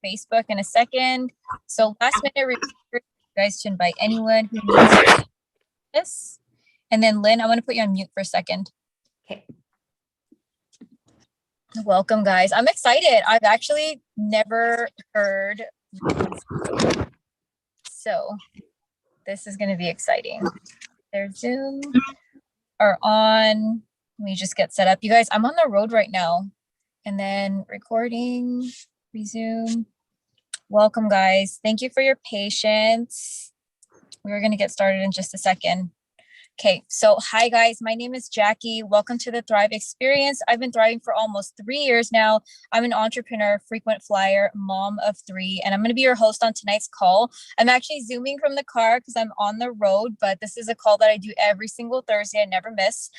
Facebook in a second. So last minute, remember you guys to invite anyone who needs this. And then Lynn, I want to put you on mute for a second. Okay. Welcome, guys. I'm excited. I've actually never heard. So this is going to be exciting. Their Zoom are on. Let me just get set up. You guys, I'm on the road right now. And then recording, resume. Welcome, guys. Thank you for your patience. We're going to get started in just a second. Okay, so hi guys, my name is Jackie. Welcome to the Thrive Experience. I've been thriving for almost 3 years now. I'm an entrepreneur, frequent flyer, mom of 3, and I'm going to be your host on tonight's call. I'm actually zooming from the car because I'm on the road, but this is a call that I do every single Thursday. I never miss.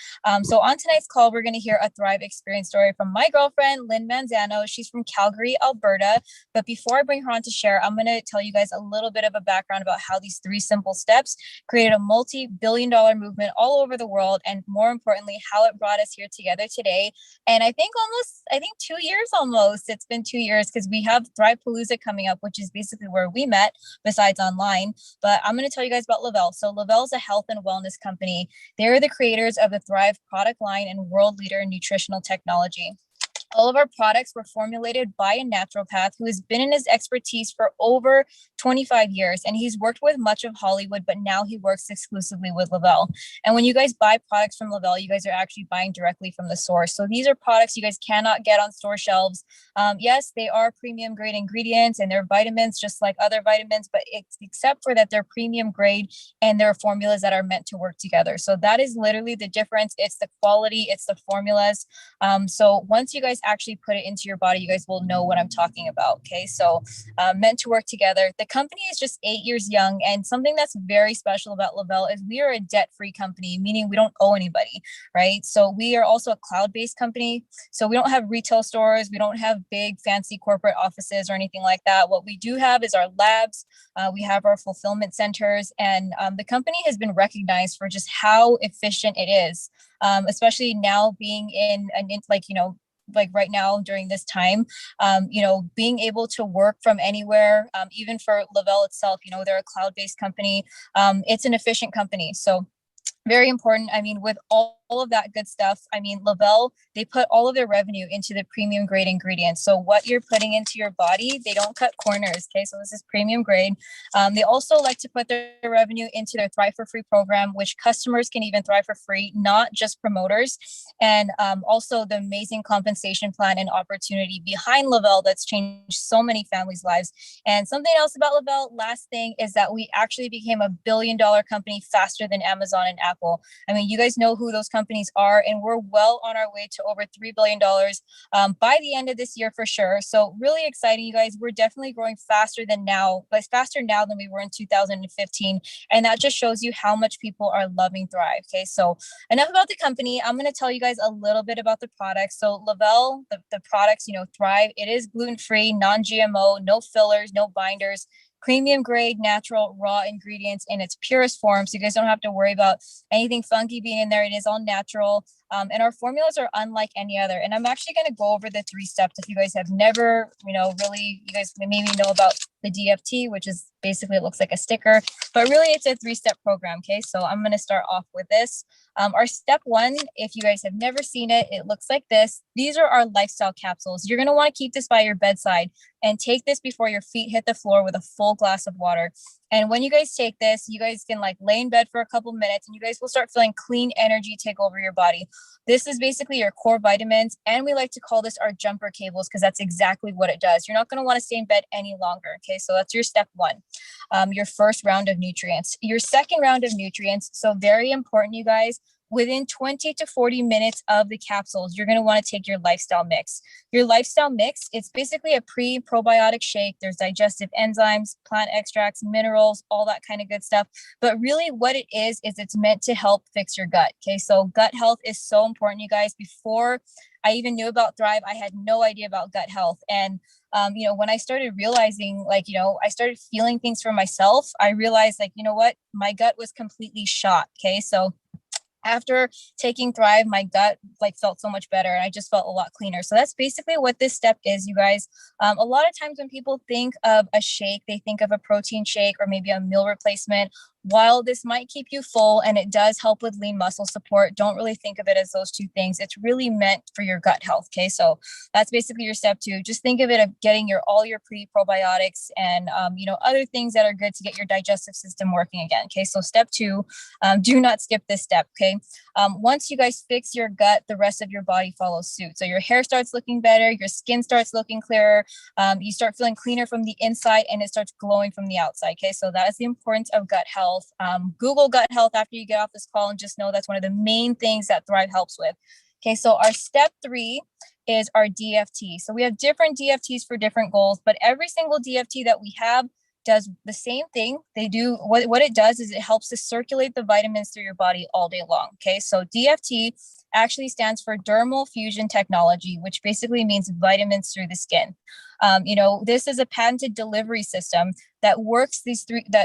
So on tonight's call, we're going to hear a Thrive Experience story from my girlfriend, Lynn Manzano. She's from Calgary, Alberta. But before I bring her on to share, I'm going to tell you guys a little bit of a background about how these 3 simple steps created a multi-billion-dollar movement all over the world, and more importantly, how it brought us here together today. And I think 2 years almost. It's been 2 years because we have Thrive Palooza coming up, which is basically where we met besides online. But I'm going to tell you guys about Lavelle. So Lavelle is a health and wellness company. They're the creators of the Thrive product line and world leader in nutritional technology. All of our products were formulated by a naturopath who has been in his expertise for over 25 years. And he's worked with much of Hollywood, but now he works exclusively with Lavelle. And when you guys buy products from Lavelle, you guys are actually buying directly from the source. So these are products you guys cannot get on store shelves. Yes, they are premium grade ingredients and they're vitamins just like other vitamins, but except for that they're premium grade and they're formulas that are meant to work together. So that is literally the difference. It's the quality, it's the formulas. So once you guys actually put it into your body, you guys will know what I'm talking about. Okay, so meant to work together. The company is just 8 years young, and something that's very special about Lavelle is we are a debt-free company, meaning we don't owe anybody, right? So we are also a cloud-based company. So we don't have retail stores, we don't have big fancy corporate offices or anything like that. What we do have is our labs, we have our fulfillment centers, and the company has been recognized for just how efficient it is, especially now being in like right now during this time, being able to work from anywhere, even for Lavelle itself, they're a cloud-based company. It's an efficient company. So very important. I mean, with all of that good stuff, I mean, Lavelle, they put all of their revenue into the premium grade ingredients. So what you're putting into your body, they don't cut corners. Okay. So this is premium grade. They also like to put their revenue into their Thrive for Free program, which customers can even thrive for free, not just promoters. And also the amazing compensation plan and opportunity behind Lavelle that's changed so many families' lives. And something else about Lavelle, last thing, is that we actually became a $1 billion company faster than Amazon and Apple. I mean, you guys know who those companies are, and we're well on our way to over $3 billion by the end of this year for sure. So really exciting, you guys. We're definitely growing faster now than we were in 2015. And that just shows you how much people are loving Thrive. Okay, so enough about the company. I'm going to tell you guys a little bit about the products. So Lavelle, the products, Thrive, it is gluten-free, non-GMO, no fillers, no binders, premium grade, natural, raw ingredients in its purest form. So you guys don't have to worry about anything funky being in there. It is all natural. And our formulas are unlike any other. And I'm actually going to go over the 3 steps. If you guys have never, you guys maybe know about the DFT, which is basically, it looks like a sticker, but really it's a 3-step program. Okay. So I'm going to start off with this. Our step 1, if you guys have never seen it, it looks like this. These are our lifestyle capsules. You're going to want to keep this by your bedside and take this before your feet hit the floor with a full glass of water. And when you guys take this, you guys can lay in bed for a couple minutes and you guys will start feeling clean energy take over your body. This is basically your core vitamins. And we like to call this our jumper cables because that's exactly what it does. You're not going to want to stay in bed any longer. Okay. So that's your step 1, your first round of nutrients. Your second round of nutrients. So very important, you guys. Within 20 to 40 minutes of the capsules, you're going to want to take your lifestyle mix. Your lifestyle mix, it's basically a pre-probiotic shake. There's digestive enzymes, plant extracts, minerals, all that kind of good stuff. But really what it is it's meant to help fix your gut. Okay. So gut health is so important, you guys. Before I even knew about Thrive, I had no idea about gut health. And, when I started realizing, I started feeling things for myself, I realized, what, my gut was completely shot. Okay. So After taking Thrive, my gut like felt so much better and I just felt a lot cleaner. So that's basically what this step is, you guys. A lot of times when people think of a shake, they think of a protein shake or maybe a meal replacement. While this might keep you full and it does help with lean muscle support, don't really think of it as those two things. It's really meant for your gut health. Okay, so that's basically your step two. Just think of it of getting your all your probiotics and other things that are good to get your digestive system working again. Okay, so step two, do not skip this step. Okay, once you guys fix your gut, the rest of your body follows suit. So your hair starts looking better, your skin starts looking clearer, you start feeling cleaner from the inside, and it starts glowing from the outside. Okay, so that is the importance of gut health. Google gut health after you get off this call and just know that's one of the main things that Thrive helps with. Okay, so our step three is our DFT. So we have different DFTs for different goals, but every single DFT that we have does the same thing. They do what it does is it helps to circulate the vitamins through your body all day long. Okay, so DFT actually stands for dermal fusion technology, which basically means vitamins through the skin. This is a patented delivery system that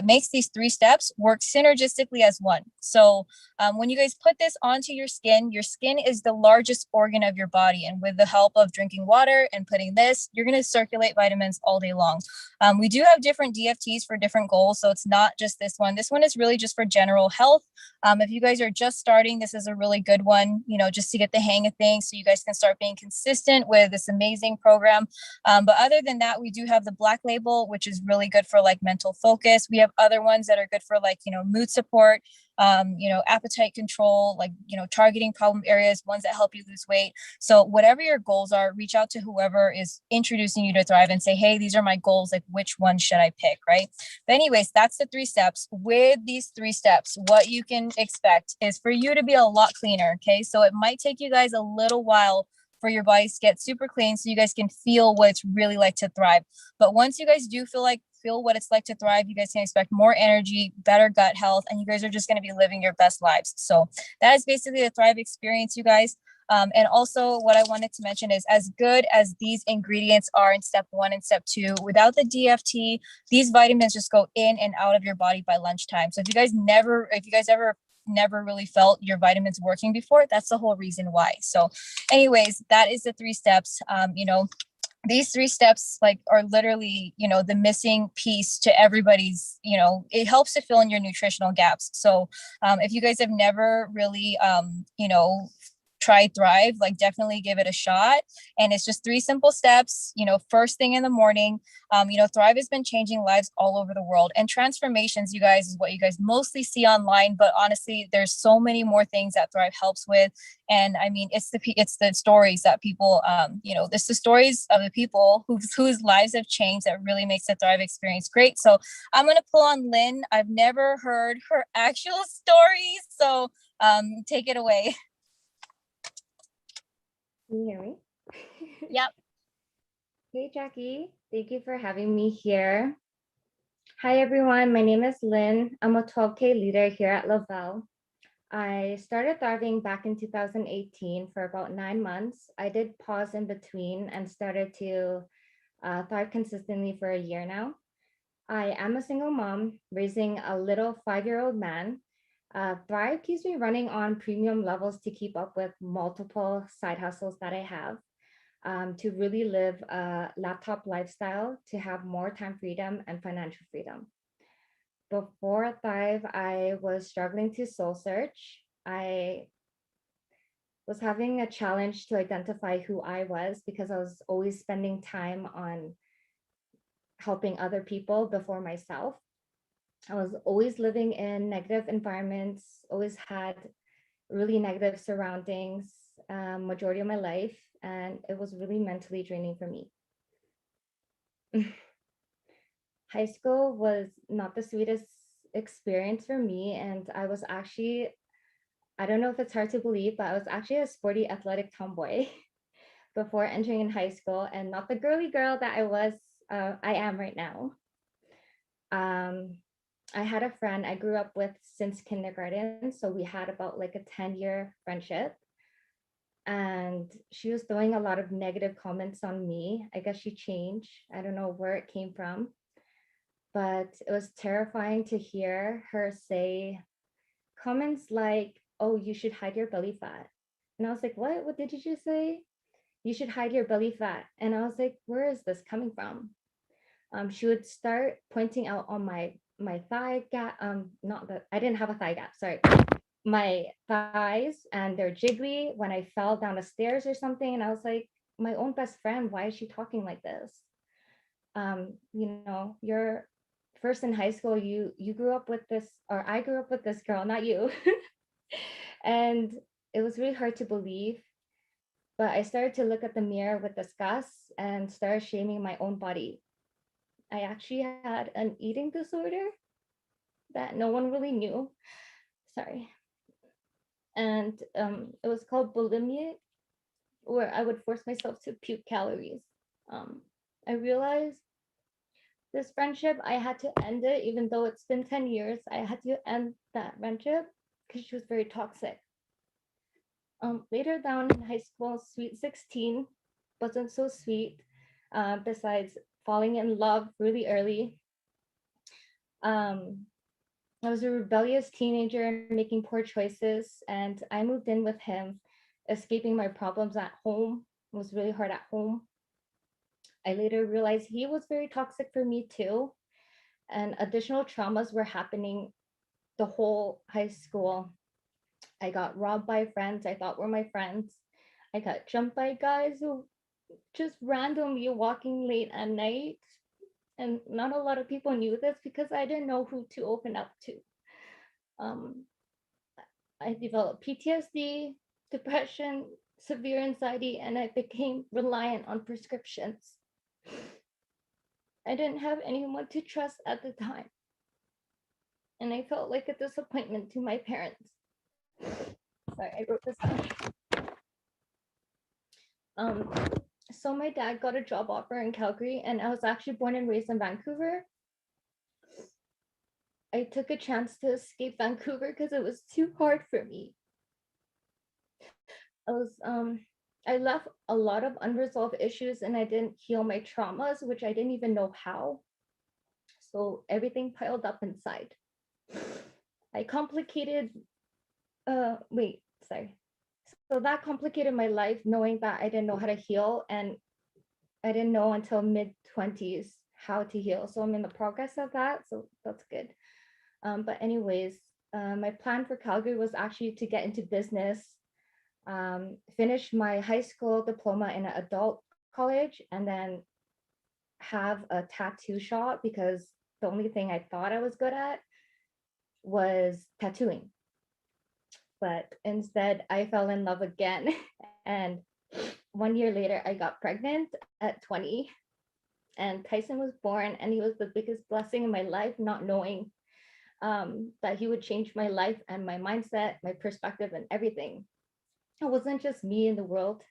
makes these three steps work synergistically as one. So when you guys put this onto your skin is the largest organ of your body. And with the help of drinking water and putting this, you're going to circulate vitamins all day long. We do have different DFTs for different goals. So it's not just this one. This one is really just for general health. If you guys are just starting, this is a really good one, just to get the hang of things so you guys can start being consistent with this amazing program. But other than that, we do have the Black Label, which is really good for like mental focus. We have other ones that are good for like, mood support, appetite control, like, targeting problem areas, ones that help you lose weight. So whatever your goals are, reach out to whoever is introducing you to Thrive and say, hey, these are my goals. Like, which one should I pick? Right. But anyways, that's the three steps. With these three steps, what you can expect is for you to be a lot cleaner. Okay. So it might take you guys a little while for your bodies to get super clean so you guys can feel what it's really like to thrive. But once you guys do feel what it's like to thrive, you guys can expect more energy, better gut health, and you guys are just going to be living your best lives. So that is basically the Thrive experience, you guys. And also what I wanted to mention is as good as these ingredients are in step one and step two, without the DFT, these vitamins just go in and out of your body by lunchtime. So if you guys ever never really felt your vitamins working before, that's the whole reason why. So anyways, that is the three steps. These three steps like are literally, the missing piece to everybody's, it helps to fill in your nutritional gaps. So if you guys have never really, try Thrive, like definitely give it a shot. And it's just three simple steps, first thing in the morning. Thrive has been changing lives all over the world, and transformations, you guys, is what you guys mostly see online. But honestly, there's so many more things that Thrive helps with. And I mean, it's the stories that people, it's the stories of the people whose lives have changed that really makes the Thrive experience great. So I'm going to pull on Lynn. I've never heard her actual story. So take it away. Can you hear me? Yep. Hey, Jackie. Thank you for having me here. Hi, everyone. My name is Lynn. I'm a 12K leader here at Lavelle. I started thriving back in 2018 for about 9 months. I did pause in between and started to thrive consistently for a year now. I am a single mom raising a little 5-year-old man. Thrive keeps me running on premium levels to keep up with multiple side hustles that I have. To really live a laptop lifestyle, to have more time freedom and financial freedom. Before Thrive, I was struggling to soul search. I was having a challenge to identify who I was because I was always spending time on helping other people before myself. I was always living in negative environments, always had really negative surroundings, majority of my life, and it was really mentally draining for me. High school was not the sweetest experience for me, and I was actually, I don't know if it's hard to believe, but I was actually a sporty athletic tomboy before entering in high school, and not the girly girl that I am right now. I had a friend I grew up with since kindergarten, so we had about like a 10-year friendship. And she was throwing a lot of negative comments on me. I guess she changed. I don't know where it came from, but it was terrifying to hear her say comments like, "Oh, you should hide your belly fat." And I was like, what did you just say? You should hide your belly fat. And I was like, where is this coming from? She would start pointing out on my thigh gap. Not that I didn't have a thigh gap, sorry. My thighs, and they're jiggly when I fell down the stairs or something. And I was like, my own best friend, why is she talking like this? You're first in high school, you grew up with this, or I grew up with this girl, not you. And it was really hard to believe. But I started to look at the mirror with disgust and started shaming my own body. I actually had an eating disorder that no one really knew. Sorry. And it was called bulimia, where I would force myself to puke calories. I realized this friendship, I had to end it, even though it's been 10 years. I had to end that friendship because she was very toxic. Later down in high school, sweet 16 wasn't so sweet, besides falling in love really early. Um, I was a rebellious teenager making poor choices, and I moved in with him, escaping my problems at home. It was really hard at home. I later realized he was very toxic for me too, and additional traumas were happening the whole high school. I got robbed by friends I thought were my friends. I got jumped by guys who just randomly walking late at night. And not a lot of people knew this because I didn't know who to open up to. Um, I developed PTSD, depression, severe anxiety, and I became reliant on prescriptions. I didn't have anyone to trust at the time, and I felt like a disappointment to my parents. Sorry, I wrote this down. Um, so my dad got a job offer in Calgary, and I was actually born and raised in Vancouver. I took a chance to escape Vancouver because it was too hard for me. I left a lot of unresolved issues, and I didn't heal my traumas, which I didn't even know how. So everything piled up inside. I complicated wait, sorry. So that complicated my life, knowing that I didn't know how to heal, and I didn't know until mid-20s how to heal. So I'm in the progress of that. So that's good. But anyways, my plan for Calgary was actually to get into business, finish my high school diploma in an adult college, and then have a tattoo shop, because the only thing I thought I was good at was tattooing. But instead, I fell in love again. And 1 year later, I got pregnant at 20. And Tyson was born, and he was the biggest blessing in my life, not knowing that he would change my life and my mindset, my perspective, and everything. It wasn't just me in the world.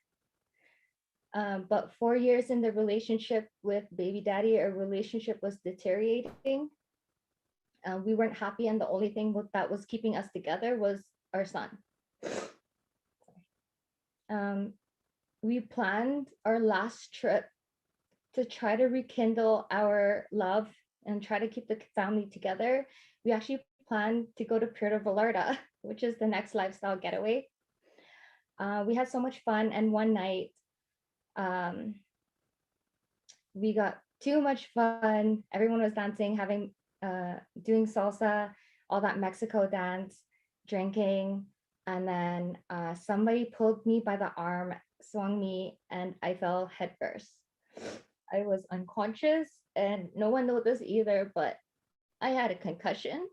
But 4 years in the relationship with baby daddy, our relationship was deteriorating. We weren't happy, and the only thing that was keeping us together was our son. We planned our last trip to try to rekindle our love and try to keep the family together. We actually planned to go to Puerto Vallarta, which is the next lifestyle getaway. We had so much fun, and one night we got too much fun. Everyone was dancing, having doing salsa, all that Mexico dance, drinking, and then somebody pulled me by the arm, swung me, and I fell headfirst. I was unconscious, and no one noticed either, but I had a concussion.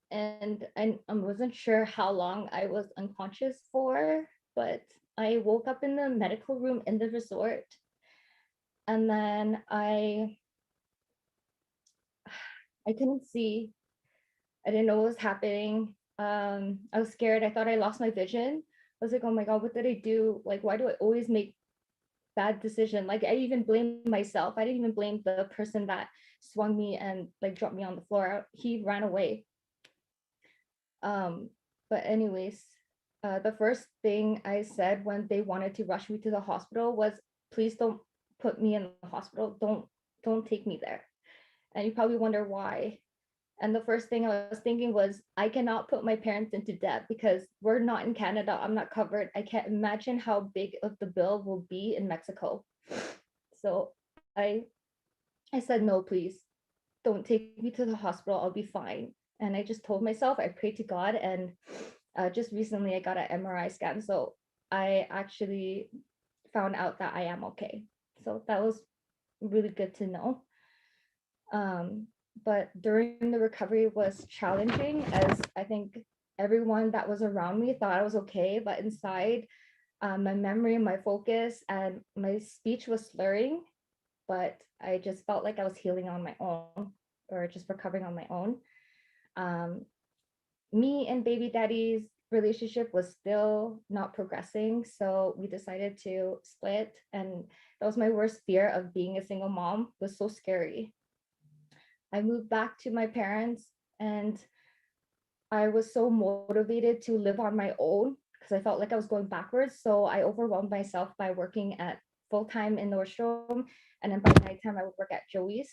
And I wasn't sure how long I was unconscious for, but I woke up in the medical room in the resort. And then I couldn't see. I didn't know what was happening. I was scared. I thought I lost my vision. I was like, oh my God, what did I do? Like, why do I always make bad decision? Like, I even blame myself. I didn't even blame the person that swung me and like dropped me on the floor. He ran away. But anyways, the first thing I said when they wanted to rush me to the hospital was, please don't put me in the hospital. Don't take me there. And you probably wonder why. And the first thing I was thinking was, I cannot put my parents into debt because we're not in Canada. I'm not covered. I can't imagine how big of the bill will be in Mexico. So I said, no, please don't take me to the hospital. I'll be fine. And I just told myself, I prayed to God. And just recently I got an MRI scan. So I actually found out that I am okay. So that was really good to know. Um, but during the recovery was challenging, as I think everyone that was around me thought I was okay, but inside, my memory, my focus, and my speech was slurring. But I just felt like I was healing on my own, or just recovering on my own. Um, Me and baby daddy's relationship was still not progressing, so we decided to split. And that was my worst fear of being a single mom. It was so scary. I moved back to my parents, and I was so motivated to live on my own because I felt like I was going backwards. So I overwhelmed myself by working at full time in Nordstrom, and then by nighttime I would work at Joey's.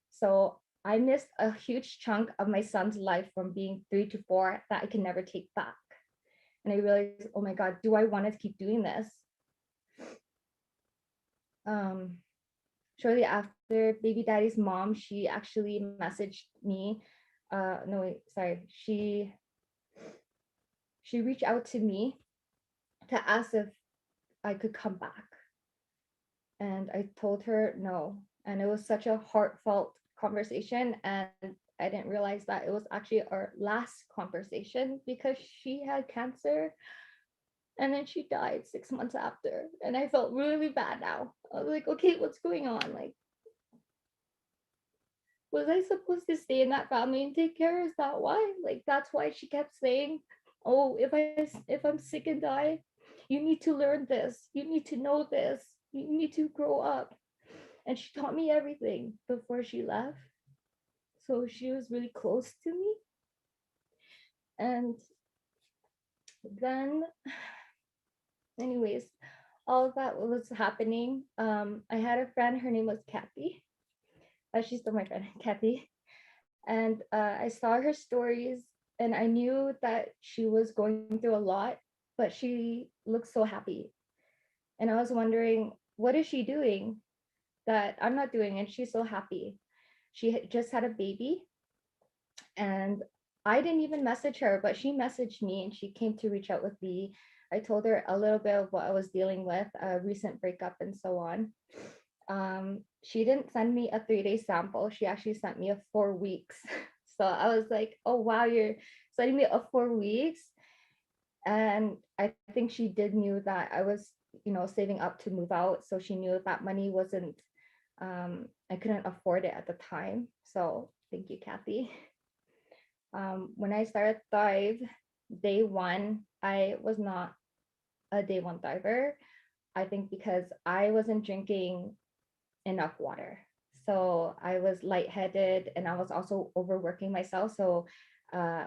So I missed a huge chunk of my son's life from being 3 to 4 that I can never take back. And I realized, oh my God, do I want to keep doing this? Um, Shortly after, baby daddy's mom, she actually messaged me. No, wait, sorry. She reached out to me to ask if I could come back. And I told her no. And it was such a heartfelt conversation. And I didn't realize that it was actually our last conversation because she had cancer and then she died 6 months after. And I felt really bad now. I was like, okay, what's going on? Like, was I supposed to stay in that family and take care? Is that why? Like, that's why she kept saying, oh, if I'm sick and die, you need to learn this. You need to know this. You need to grow up. And she taught me everything before she left. So she was really close to me. And then, anyways, all of that was happening. I had a friend, her name was Kathy. She's still my friend, Kathy. And I saw her stories, and I knew that she was going through a lot, but she looked so happy. And I was wondering, what is she doing that I'm not doing? And she's so happy. She just had a baby, and I didn't even message her, but she messaged me and she came to reach out with me. I told her a little bit of what I was dealing with, a recent breakup and so on. She didn't send me a 3 day sample. She actually sent me a 4 weeks. So I was like, oh wow, you're sending me a 4 weeks. And I think she did knew that I was, saving up to move out. So she knew that money wasn't, I couldn't afford it at the time. So thank you, Kathy. When I started Thrive, day one, I was not a day one diver. I think because I wasn't drinking enough water. So I was lightheaded and I was also overworking myself. So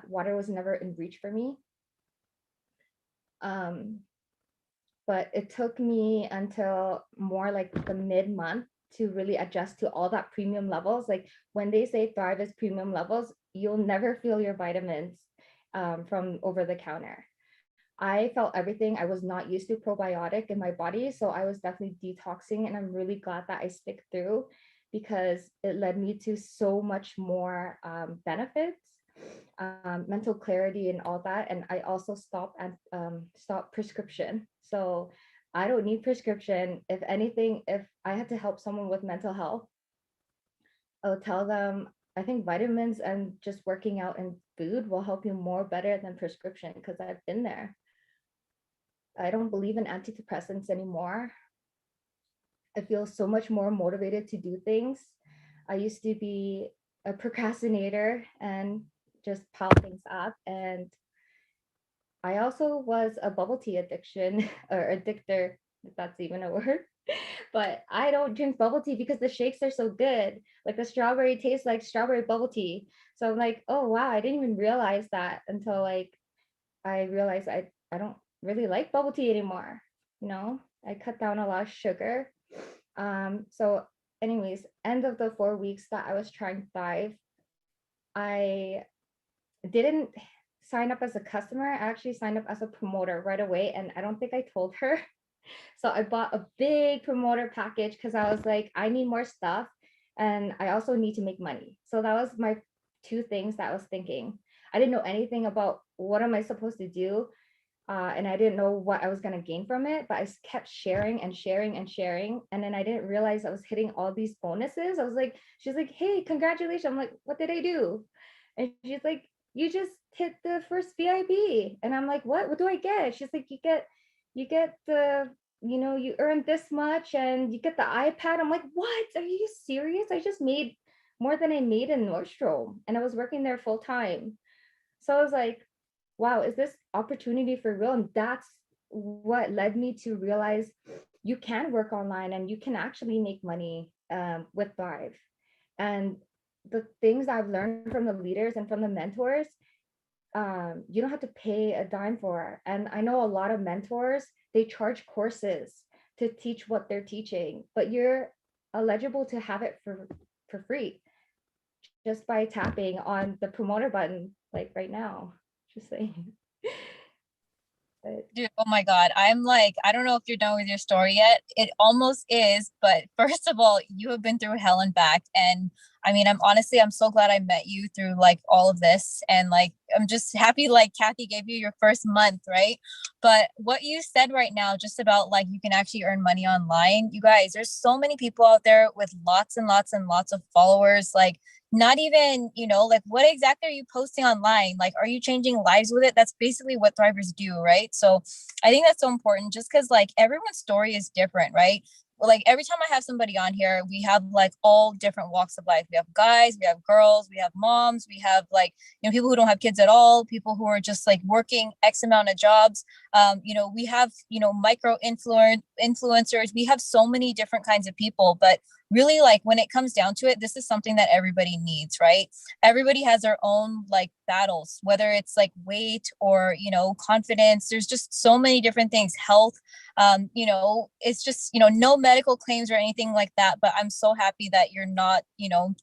water was never in reach for me. Um, but it took me until more like the mid-month to really adjust to all that premium levels. Like when they say Thrive is premium levels, you'll never feel your vitamins from over the counter. I felt everything. I was not used to probiotic in my body, so I was definitely detoxing, and I'm really glad that I stick through because it led me to so much more benefits, mental clarity, and all that. And I also stopped prescription, so I don't need prescription. If anything, if I had to help someone with mental health, I'll tell them I think vitamins and just working out and food will help you more better than prescription because I've been there. I don't believe in antidepressants anymore. I feel so much more motivated to do things. I used to be a procrastinator and just pile things up. And I also was a bubble tea addiction or addictor, if that's even a word. But I don't drink bubble tea because the shakes are so good. Like the strawberry tastes like strawberry bubble tea. So I'm like, oh wow, I didn't even realize that until like I realized I don't really like bubble tea anymore. I cut down a lot of sugar. So anyways, end of the 4 weeks that I was trying to thrive, I didn't sign up as a customer. I actually signed up as a promoter right away. And I don't think I told her. So I bought a big promoter package because I was like, I need more stuff and I also need to make money. So that was my two things that I was thinking. I didn't know anything about what am I supposed to do. And I didn't know what I was going to gain from it, but I kept sharing and sharing and sharing. And then I didn't realize I was hitting all these bonuses. I was like, she's like, hey, congratulations. I'm like, what did I do? And she's like, you just hit the first VIB. And I'm like, what do I get? She's like, you get the, you earn this much and you get the iPad. I'm like, what? Are you serious? I just made more than I made in Nordstrom and I was working there full time. So I was like, wow, is this opportunity for real? And that's what led me to realize you can work online and you can actually make money with Thrive. And the things I've learned from the leaders and from the mentors, you don't have to pay a dime for. And I know a lot of mentors, they charge courses to teach what they're teaching, but you're eligible to have it for free just by tapping on the promoter button like right now. Just saying. But Dude, oh my God. I'm like, I don't know if you're done with your story yet. It almost is, but first of all, you have been through hell and back. And I mean, I'm so glad I met you through like all of this. And like, I'm just happy like Kathy gave you your first month, right? But what you said right now, just about like you can actually earn money online, you guys, there's so many people out there with lots and lots and lots of followers. Like, not even, like what exactly are you posting online? Like, are you changing lives with it? That's basically what thrivers do, right? So I think that's so important just because like everyone's story is different, right? Like every time I have somebody on here, we have like all different walks of life. We have guys, we have girls, we have moms, we have like, people who don't have kids at all, people who are just like working X amount of jobs. We have, micro influencers. We have so many different kinds of people, but really like when it comes down to it, this is something that everybody needs, right? Everybody has their own like battles, whether it's like weight or, confidence. There's just so many different things, health. It's just, no medical claims or anything like that. But I'm so happy that you're not,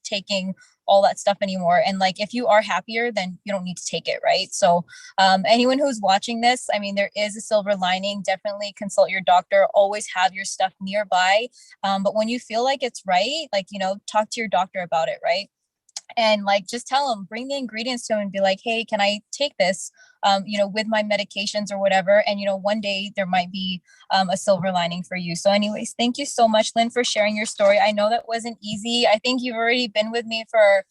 taking all that stuff anymore. And like, if you are happier, then you don't need to take it, right? So anyone who's watching this, I mean, there is a silver lining. Definitely consult your doctor. Always have your stuff nearby. But when you feel like it's right, like, talk to your doctor about it, right? And like just tell them, bring the ingredients to them and be like, hey, can I take this with my medications or whatever? And one day there might be a silver lining for you. So anyways, thank you so much, Lynn, for sharing your story. I know that wasn't easy. I think you've already been with me for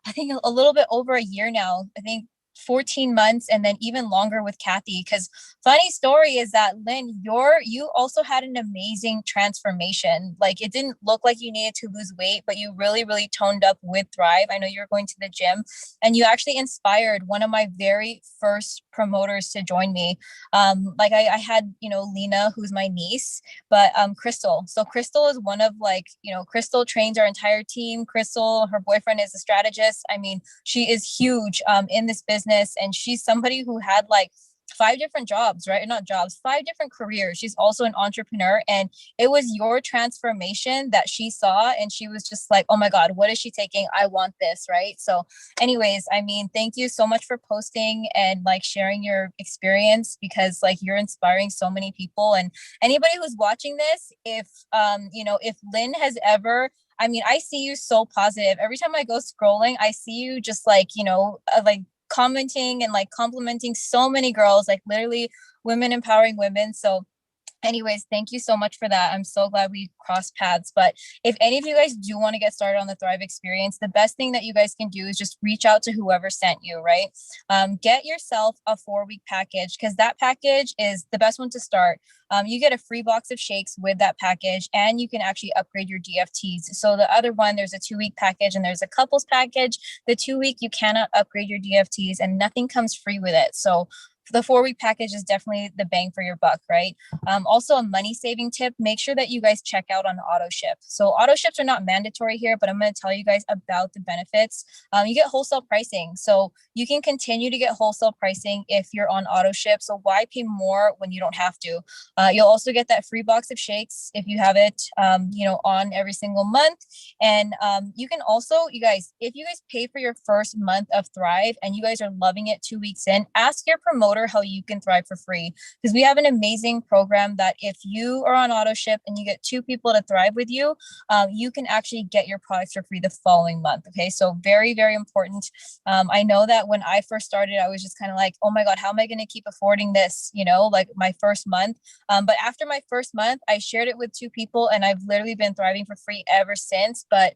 I think a little bit over a year now. I think 14 months and then even longer with Kathy. Because funny story is that Lynn, you also had an amazing transformation. Like it didn't look like you needed to lose weight, but you really, really toned up with Thrive. I know you were going to the gym and you actually inspired one of my very first promoters to join me. Like I had, Lena, who's my niece, but Crystal. So Crystal is one of like, Crystal trains our entire team. Crystal, her boyfriend is a strategist. I mean, she is huge in this business, and she's somebody who had like 5 different jobs, right? Not jobs, 5 different careers. She's also an entrepreneur, and it was your transformation that she saw, and she was just like, oh my God, what is she taking? I want this, right? So anyways, I mean, thank you so much for posting and like sharing your experience, because like you're inspiring so many people. And anybody who's watching this, if Lynn has ever, I mean, I see you so positive. Every time I go scrolling, I see you just like, like commenting and like complimenting so many girls, like literally women empowering women. So anyways, thank you so much for that. I'm so glad we crossed paths. But if any of you guys do want to get started on the Thrive experience, the best thing that you guys can do is just reach out to whoever sent you, right? Get yourself a 4-week package, because that package is the best one to start. You get a free box of shakes with that package, and you can actually upgrade your DFTs. So the other one, there's a 2-week package and there's a couples package. The 2-week, you cannot upgrade your DFTs and nothing comes free with it. So the 4-week package is definitely the bang for your buck, right? Also a money saving tip, make sure that you guys check out on auto ship. So auto ships are not mandatory here, but I'm going to tell you guys about the benefits. You get wholesale pricing. So you can continue to get wholesale pricing if you're on auto ship. So why pay more when you don't have to? You'll also get that free box of shakes if you have it, on every single month. And you can also, you guys, if you guys pay for your first month of Thrive and you guys are loving it 2 weeks in, ask your promoter how you can Thrive for free, because we have an amazing program that if you are on auto ship and you get 2 people to Thrive with you, you can actually get your products for free the following month. Okay, so very, very important. I know that when I first started, I was just kind of like, oh my God, how am I going to keep affording this? Like my first month. But after my first month, I shared it with 2 people and I've literally been thriving for free ever since. But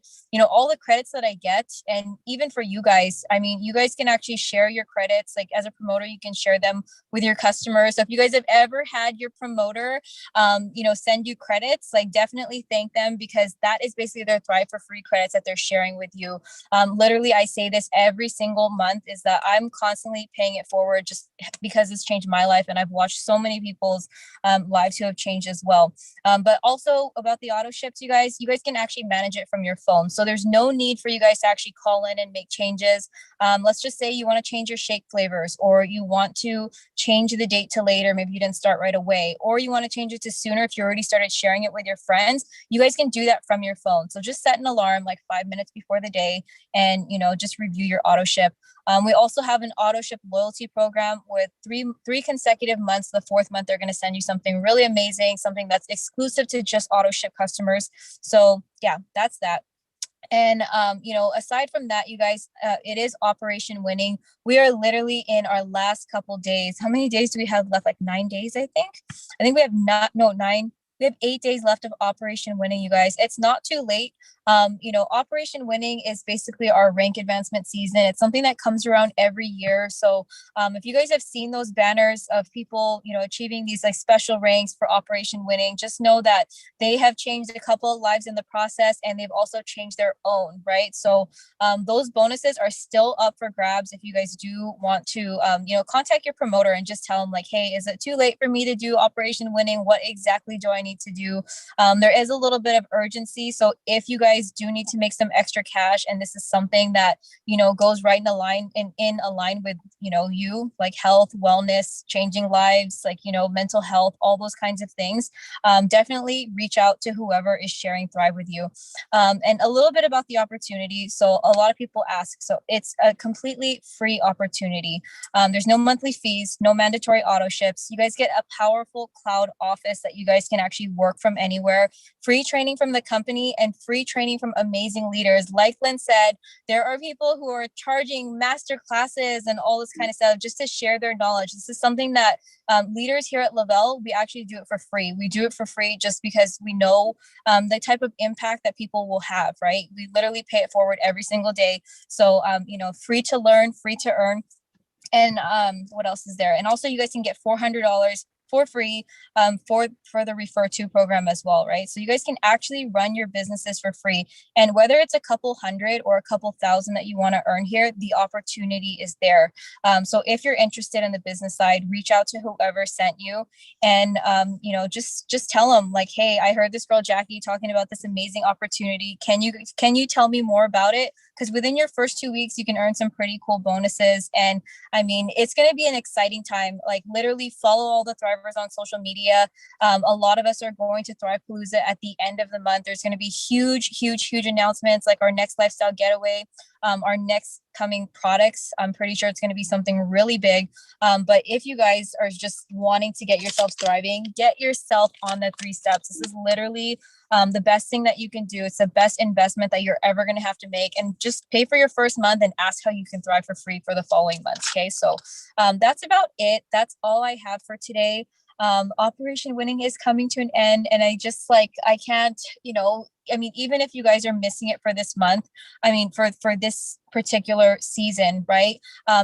all the credits that I get, and even for you guys, I mean, you guys can actually share your credits. Like as a promoter, you can share them with your customers. So if you guys have ever had your promoter, send you credits, like definitely thank them, because that is basically their Thrive for free credits that they're sharing with you. Literally, I say this every single month, is that I'm constantly paying it forward just because it's changed my life. And I've watched so many people's lives who have changed as well. But also about the auto ships, you guys can actually manage it from your phone. So there's no need for you guys to actually call in and make changes. Let's just say you want to change your shake flavors, or you want to change the date to later. Maybe you didn't start right away, or you want to change it to sooner if you already started sharing it with your friends. You guys can do that from your phone. So just set an alarm like 5 minutes before the day and, just review your auto ship. We also have an auto ship loyalty program with three consecutive months. The 4th month, they're going to send you something really amazing, something that's exclusive to just auto ship customers. So yeah, that's that. And, aside from that, you guys, it is Operation Winning. We are literally in our last couple days. How many days do we have left? Like 9 days, I think. I think we have 9. We have 8 days left of Operation Winning, you guys. It's not too late. Operation Winning is basically our rank advancement season. It's something that comes around every year. So if you guys have seen those banners of people, achieving these like special ranks for Operation Winning, just know that they have changed a couple of lives in the process, and they've also changed their own, right? So those bonuses are still up for grabs. If you guys do want to, contact your promoter and just tell them like, hey, is it too late for me to do Operation Winning? What exactly do I need to do? There is a little bit of urgency. So if you guys do need to make some extra cash, and this is something that, goes right in align with, you, like health, wellness, changing lives, like, mental health, all those kinds of things, definitely reach out to whoever is sharing Thrive with you. And a little bit about the opportunity. So a lot of people ask, so it's a completely free opportunity. There's no monthly fees, no mandatory auto ships. You guys get a powerful cloud office that you guys can actually work from anywhere, free training from the company, and free training from amazing leaders. Like Lynn said, there are people who are charging master classes and all this kind of stuff just to share their knowledge. This is something that leaders here at Lavelle, we actually do it for free. We do it for free just because we know the type of impact that people will have, right? We literally pay it forward every single day. So, free to learn, free to earn. And what else is there? And also you guys can get $400 for free for the Refer To program as well, right? So you guys can actually run your businesses for free. And whether it's a couple hundred or a couple thousand that you want to earn here, the opportunity is there. So if you're interested in the business side, reach out to whoever sent you, and just tell them like, hey, I heard this girl Jackie talking about this amazing opportunity. Can you tell me more about it? Because within your first 2 weeks, you can earn some pretty cool bonuses. And I mean, it's going to be an exciting time. Like literally follow all the Thrivers on social media. A lot of us are going to Thrive Palooza at the end of the month. There's going to be huge announcements, like our next lifestyle getaway, our next coming products. I'm pretty sure it's going to be something really big. But if you guys are just wanting to get yourselves thriving, get yourself on the 3 steps. This is literally the best thing that you can do. It's the best investment that you're ever going to have to make. And just pay for your first month and ask how you can thrive for free for the following months. Okay, so that's about it. That's all I have for today. Operation Winning is coming to an end, and I can't, even if you guys are missing it for this month, for this particular season, right?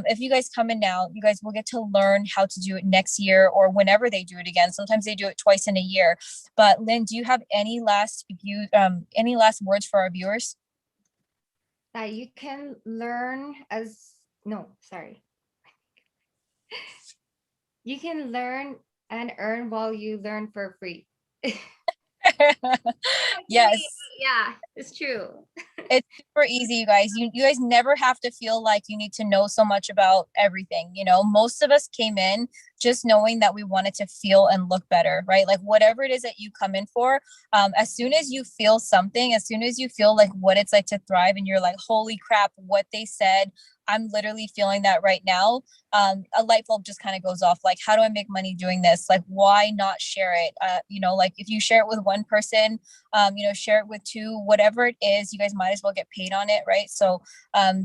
If you guys come in now, you guys will get to learn how to do it next year or whenever they do it again. Sometimes they do it twice in a year. But Lynn, do you have any last words for our viewers? That you can learn as, no, sorry. you can learn and earn while you learn for free. Yes. Yeah, it's true. It's super easy, you guys. You guys never have to feel like you need to know so much about everything. You know, most of us came in just knowing that we wanted to feel and look better, right? Like whatever it is that you come in for, as soon as you feel something, as soon as you feel like what it's like to thrive, and you're like, holy crap, what they said, I'm literally feeling that right now. A light bulb just kind of goes off. Like, how do I make money doing this? Like, why not share it? You know, like if you share it with one person, you know, share it with two, whatever it is, you guys might as well get paid on it, right? So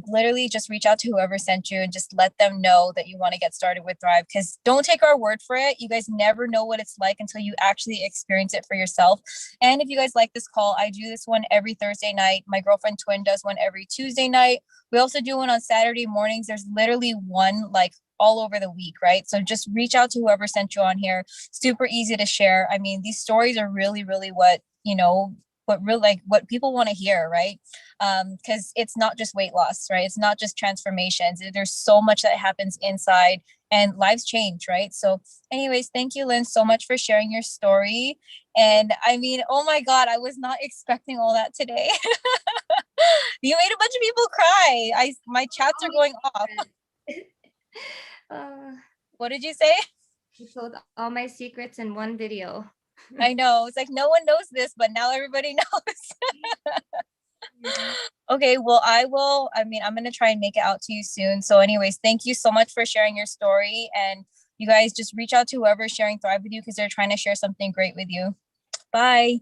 literally just reach out to whoever sent you and just let them know that you want to get started with Thrive, because don't take our word for it. You guys never know what it's like until you actually experience it for yourself. And if you guys like this call, I do this one every Thursday night. My girlfriend Twin does one every Tuesday night. We also do one on Saturday mornings. There's literally one like all over the week, right? So just reach out to whoever sent you on here. Super easy to share. I mean, these stories are really, really what, you know, what really like what people want to hear, right? Because it's not just weight loss, right? It's not just transformations. There's so much that happens inside, and lives change, right? So anyways, thank you, Lynn, so much for sharing your story. And I mean, oh my God, I was not expecting all that today. You made a bunch of people cry. My chats are going off. uh, What did you say? I told all my secrets in one video. I know. It's like no one knows this, but now everybody knows. Okay, well, I mean, I'm going to try and make it out to you soon. So anyways, thank you so much for sharing your story, and you guys just reach out to whoever's sharing Thrive with you, because they're trying to share something great with you. Bye.